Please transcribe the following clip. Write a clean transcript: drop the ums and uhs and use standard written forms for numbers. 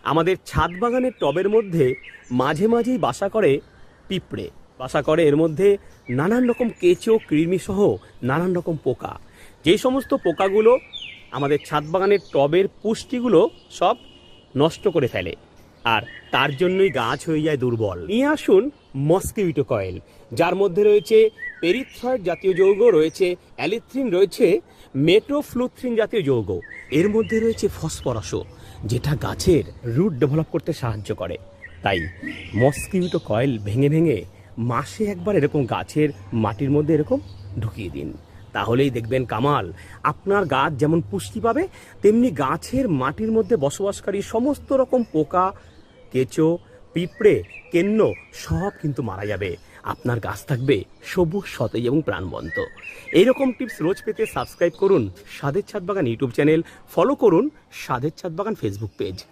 আমাদের ছাদ বাগানের টবের মধ্যে মাঝে মাঝেই বাসা করে পিঁপড়ে, বাসা করে এর মধ্যে নানান রকম কেঁচো কৃমি সহ নানান রকম পোকা। যে সমস্ত পোকাগুলো আমাদের ছাদ বাগানের টবের পুষ্টিগুলো সব নষ্ট করে ফেলে, আর তার জন্যই গাছ হয়ে যায় দুর্বল। নিয়ে আসুন মসকিউটো কয়েল, যার মধ্যে রয়েছে পেরিথ্রয়েড জাতীয় যৌগ, রয়েছে অ্যালিথ্রিন, রয়েছে মেটোফ্লুথ্রিন জাতীয় যৌগ। এর মধ্যে রয়েছে ফসফরাসও, যেটা গাছের রুট ডেভেলপ করতে সাহায্য করে। তাই মসকিউটো কয়েল ভেঙে ভেঙে মাসে একবার এরকম গাছের মাটির মধ্যে এরকম ঢুকিয়ে দিন, তাহলেই দেখবেন কামাল। আপনার গাছ যেমন পুষ্টি পাবে, তেমনি গাছের মাটির মধ্যে বসবাসকারী সমস্ত রকম পোকা, কেঁচো, পিঁপড়ে, কেন্ন সব কিন্তু মারা যাবে। আপনার গাছ থাকবে সবুজ, সতেজ এবং প্রাণবন্ত। এইরকম টিপস রোজ পেতে সাবস্ক্রাইব করুন স্বাদের ছাদ বাগান ইউটিউব চ্যানেল, ফলো করুন স্বাদের ছাদ বাগান ফেসবুক পেজ।